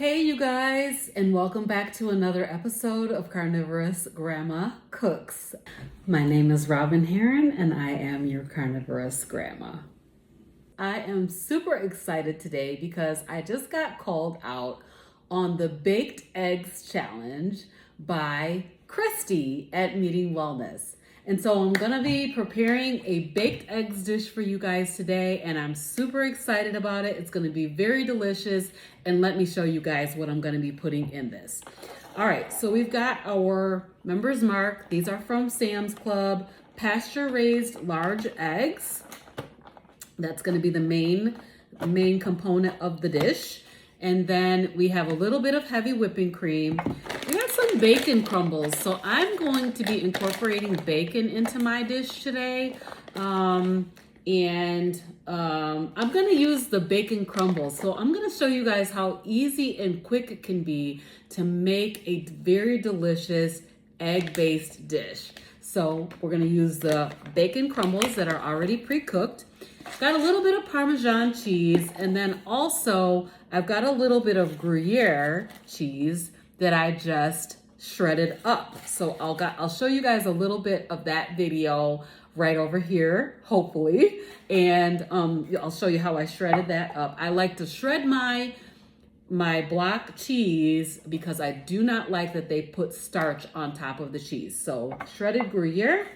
Hey you guys, and welcome back to another episode of CarnivorousGrama Cooks. My name is Robin Heron and I am your Carnivorous Grandma. I am super excited today because I just got called out on the Baked Eggs Challenge by Christy at Meeting Wellness. And so I'm gonna be preparing a baked eggs dish for you guys today, and I'm super excited about it. It's gonna be very delicious, and let me show you guys what I'm gonna be putting in this. All right, so we've got our Members Mark. These are from Sam's Club, pasture-raised large eggs. That's gonna be the main component of the dish. And then we have a little bit of heavy whipping cream. We got some bacon crumbles. So I'm going to be incorporating bacon into my dish today. I'm gonna use the bacon crumbles. So I'm gonna show you guys how easy and quick it can be to make a very delicious egg-based dish. So we're gonna use the bacon crumbles that are already pre-cooked. Got a little bit of Parmesan cheese, and then also I've got a little bit of Gruyere cheese that I just shredded up. So I'll show you guys a little bit of that video right over here, hopefully. And I'll show you how I shredded that up. I like to shred my block cheese because I do not like that they put starch on top of the cheese. So shredded Gruyere.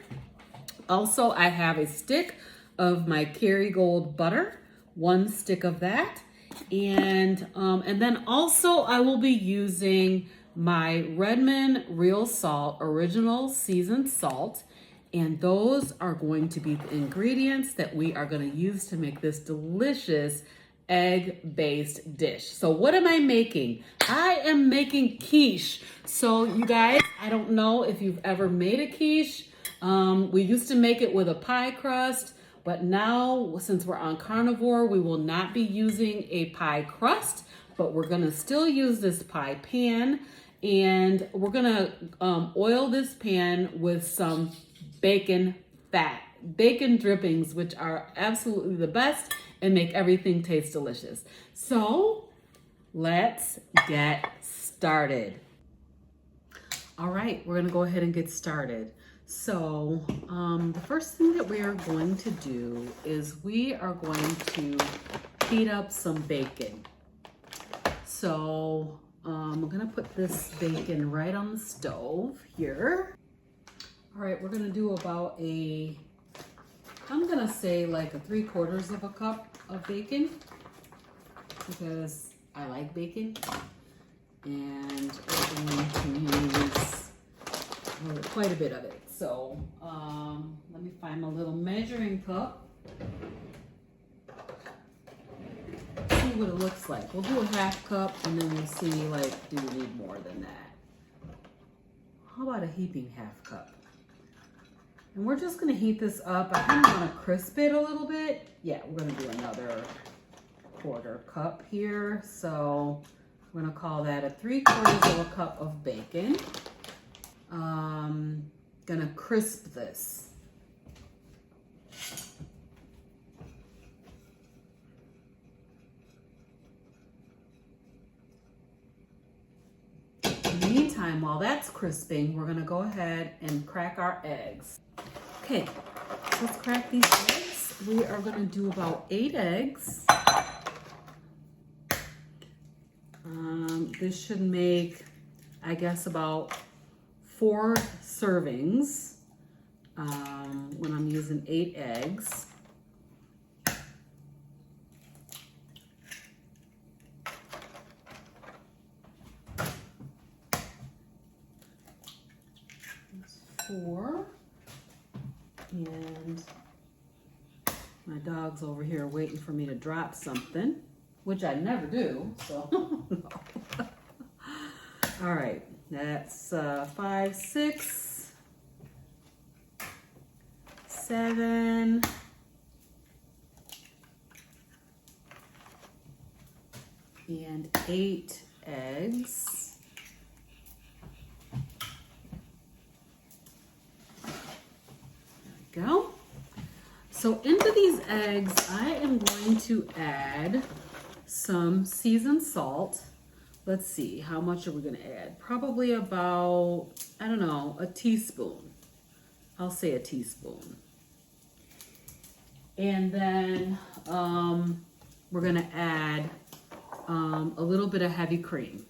Also, I have a stick of my Kerrygold butter, 1 stick of that. And then also I will be using my Redmond Real Salt, original seasoned salt. And those are going to be the ingredients that we are going to use to make this delicious egg-based dish. So what am I making? I am making quiche. So you guys, I don't know if you've ever made a quiche. We used to make it with a pie crust. But now, since we're on carnivore, we will not be using a pie crust, but we're gonna still use this pie pan, and we're gonna oil this pan with some bacon fat, bacon drippings, which are absolutely the best and make everything taste delicious. So let's get started. All right, we're gonna go ahead and get started. So the first thing that we are going to do is we are going to heat up some bacon. So I'm gonna put this bacon right on the stove here. All right, we're gonna do about I'm gonna say like a 3/4 of a cup of bacon because I like bacon, and we're going to use quite a bit of it. So let me find my little measuring cup. See what it looks like. We'll do a 1/2 cup and then we'll see, like, do we need more than that? How about a heaping 1/2 cup? And we're just gonna heat this up. I kind of wanna crisp it a little bit. Yeah, we're gonna do another 1/4 cup here. So we're gonna call that a 3/4 of a cup of bacon. Gonna crisp this. In the meantime, while that's crisping, we're gonna go ahead and crack our eggs. Okay, let's crack these eggs. We are gonna do about 8 eggs. This should make, I guess, about 4 servings when I'm using 8 eggs. That's 4. And my dog's over here waiting for me to drop something, which I never do, so. All right. That's 5, 6, 7, 8 eggs. There we go. So into these eggs, I am going to add some seasoned salt, let's see, how much are we gonna add? Probably about, I don't know, a teaspoon. I'll say a teaspoon. And then we're gonna add a little bit of heavy cream.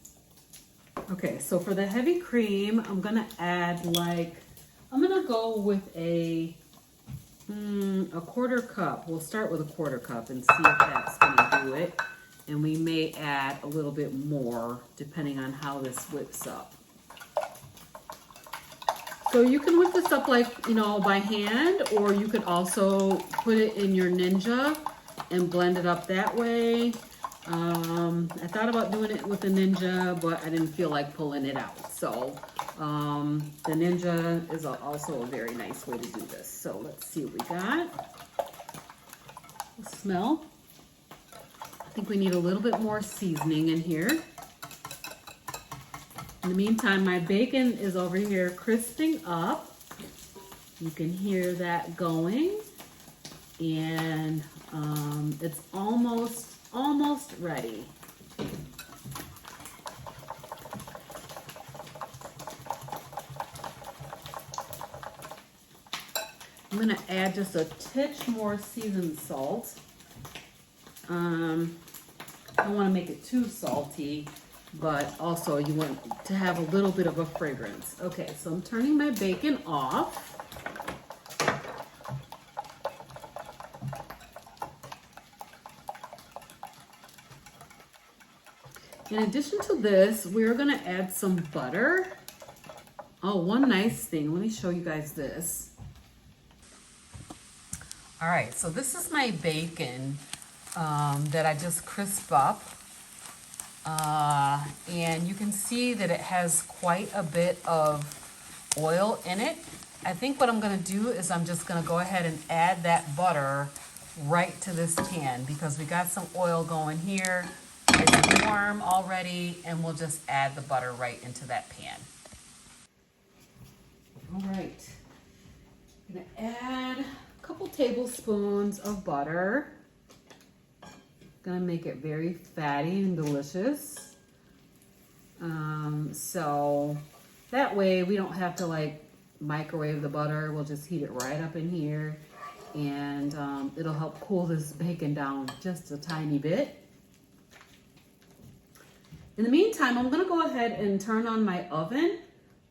Okay, so for the heavy cream, I'm gonna add I'm gonna go with a quarter cup. We'll start with a quarter cup and see if that's gonna do it. And we may add a little bit more depending on how this whips up. So you can whip this up by hand, or you could also put it in your Ninja and blend it up that way. I thought about doing it with the Ninja, but I didn't feel like pulling it out. So the Ninja is also a very nice way to do this. So let's see what we got. Smell. I think we need a little bit more seasoning in here. In the meantime, my bacon is over here crisping up. You can hear that going. And it's almost ready. I'm gonna add just a titch more seasoned salt. I don't want to make it too salty, but also you want to have a little bit of a fragrance. Okay, so I'm turning my bacon off. In addition to this, we're gonna add some butter. Oh, one nice thing, let me show you guys this. All right, so this is my bacon that I just crisped up. And you can see that it has quite a bit of oil in it. I think what I'm gonna do is I'm just gonna go ahead and add that butter right to this pan because we got some oil going here. It's warm already, and we'll just add the butter right into that pan. All right, I'm gonna add a couple tablespoons of butter. Gonna make it very fatty and delicious. So that way we don't have to microwave the butter. We'll just heat it right up in here, and it'll help cool this bacon down just a tiny bit. In the meantime, I'm gonna go ahead and turn on my oven.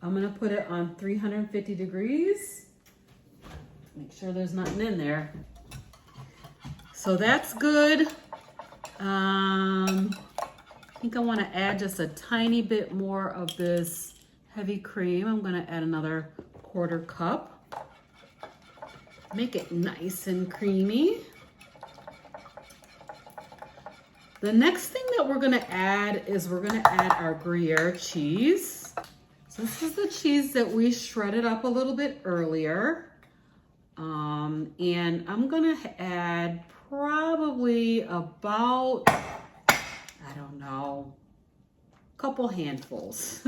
I'm gonna put it on 350 degrees. Make sure there's nothing in there. So that's good. I think I want to add just a tiny bit more of this heavy cream. I'm going to add another quarter cup. Make it nice and creamy. The next thing that we're going to add is we're going to add our Gruyere cheese. So this is the cheese that we shredded up a little bit earlier. And I'm going to add probably about, I don't know, a couple handfuls.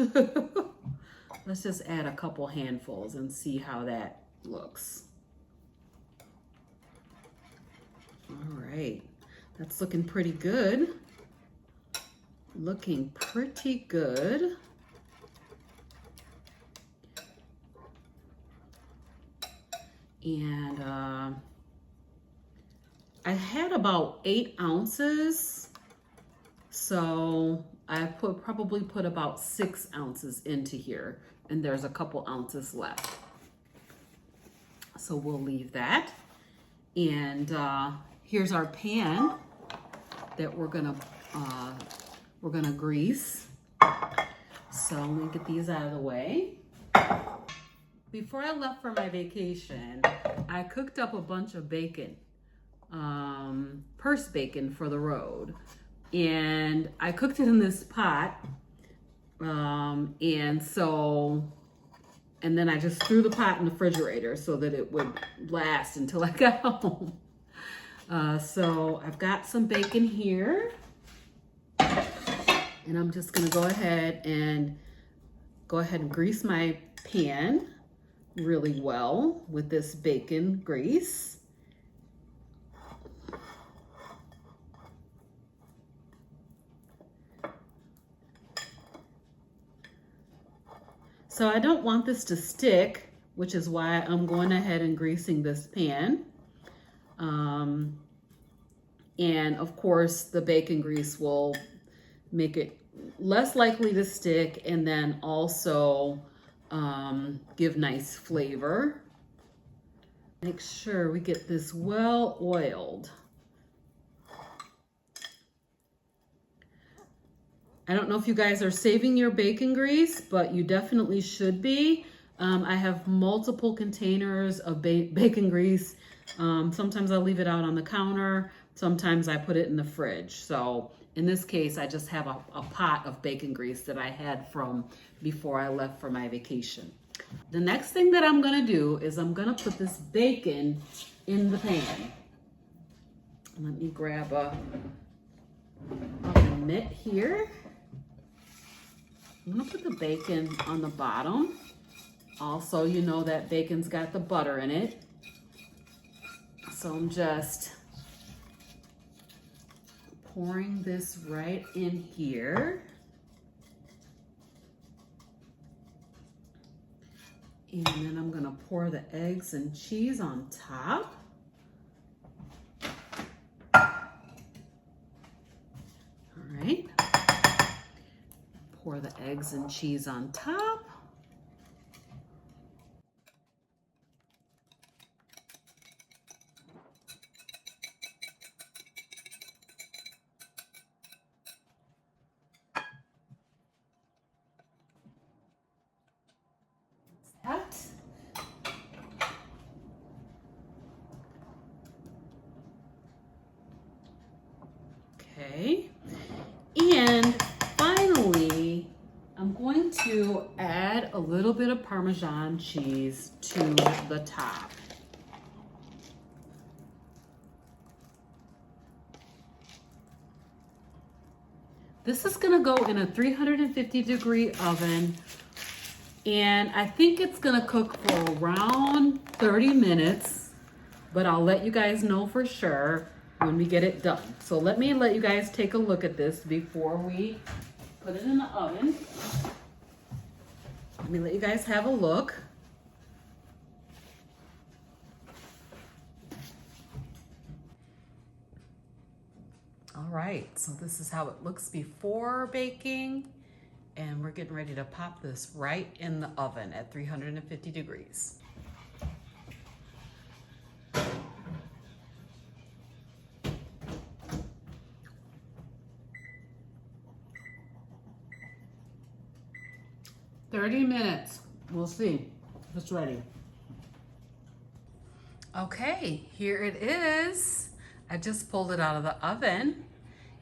Let's just add a couple handfuls and see how that looks. All right, that's looking pretty good. Looking pretty good. And I had about 8 ounces, so I probably put about 6 ounces into here, and there's a couple ounces left. So we'll leave that. And here's our pan that we're gonna grease. So let me get these out of the way. Before I left for my vacation, I cooked up a bunch of bacon, purse bacon for the road. And I cooked it in this pot. And then I just threw the pot in the refrigerator so that it would last until I got home. So I've got some bacon here. And I'm just gonna go ahead and grease my pan really well with this bacon grease. So I don't want this to stick, which is why I'm going ahead and greasing this pan. And of course, the bacon grease will make it less likely to stick and then also give nice flavor. Make sure we get this well oiled. I don't know if you guys are saving your bacon grease, but you definitely should be. I have multiple containers of bacon grease. Sometimes I'll leave it out on the counter. Sometimes I put it in the fridge. So in this case, I just have a pot of bacon grease that I had from before I left for my vacation. The next thing that I'm gonna do is I'm gonna put this bacon in the pan. Let me grab a mitt here. I'm gonna put the bacon on the bottom. Also, you know that bacon's got the butter in it. So I'm just pouring this right in here. And then I'm gonna pour the eggs and cheese on top. All right. Pour the eggs and cheese on top. Okay, and finally, I'm going to add a little bit of Parmesan cheese to the top. This is gonna go in a 350-degree oven, and I think it's gonna cook for around 30 minutes, but I'll let you guys know for sure when we get it done. So let you guys take a look at this before we put it in the oven. Let me let you guys have a look. All right, so this is how it looks before baking, and we're getting ready to pop this right in the oven at 350 degrees. "30 minutes. We'll see if it's ready." Okay, here it is. I just pulled it out of the oven,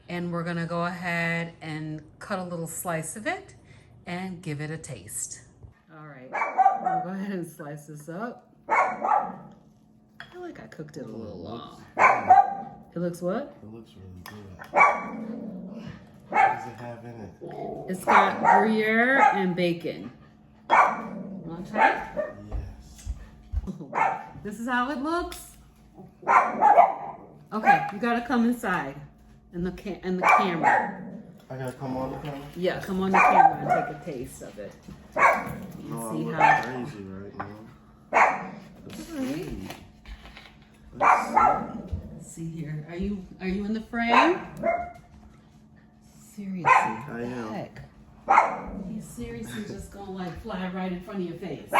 and we're gonna go ahead and cut a little slice of it and give it a taste. All right, I'm gonna go ahead and slice this up. I feel like I cooked it a little long. It looks what? It looks really good. What does it have in it? It's got Gruyere and bacon. Want to try it? Yes. This is how it looks. Okay, you gotta come inside in the camera. I gotta come on the camera? Yeah, come on the camera and take a taste of it. You No, see I'm how? crazy right now. Let's see. Let's see here. Are you in the frame? Seriously. I am. Heck. He's seriously just gonna like fly right in front of your face.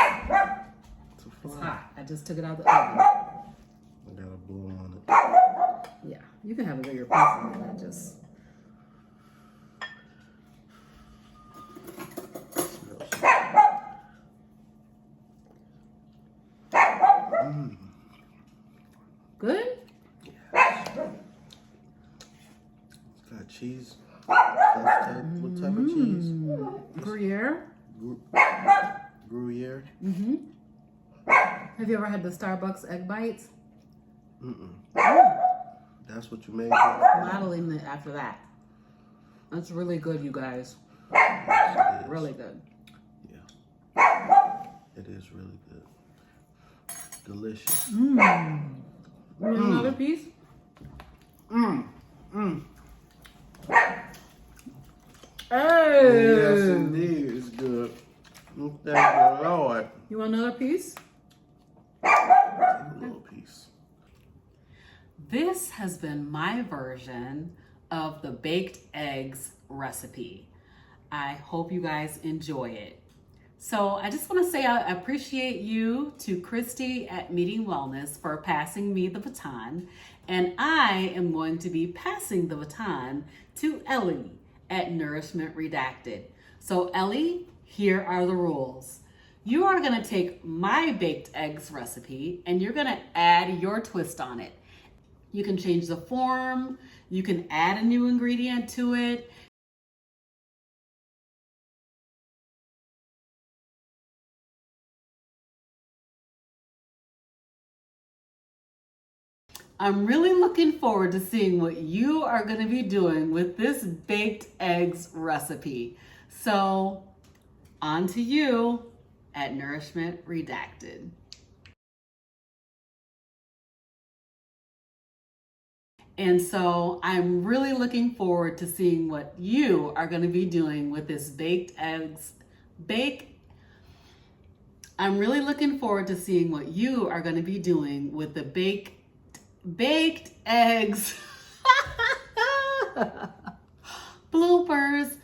It's hot. I just took it out of the oven. I got a blow on it. Yeah, you can have it with your pencil. I just. Good? Yes. It's got cheese. What type of cheese? Gruyere. Gruyere? Mm-hmm. Have you ever had the Starbucks egg bites? Mm-mm. Oh. That's what you made for? Modeling it after that. That's really good, you guys. Really good. Yeah. It is really good. Delicious. Mmm. You want another piece? Mmm. Mmm. Hey! Yes, indeed. It's good. Thank you, Lord. You want another piece? A little piece. This has been my version of the baked eggs recipe. I hope you guys enjoy it. So I just want to say I appreciate you to Christy at Meeting Wellness for passing me the baton. And I am going to be passing the baton to Ellie at Nourishment Redacted. So Ellie, here are the rules. You are going to take my baked eggs recipe and you're going to add your twist on it. You can change the form, you can add a new ingredient to it. I'm really looking forward to seeing what you are going to be doing with this baked eggs recipe. So, on to you at Nourishment Redacted. And so I'm really looking forward to seeing what you are going to be doing with this I'm really looking forward to seeing what you are going to be doing with the baked eggs bloopers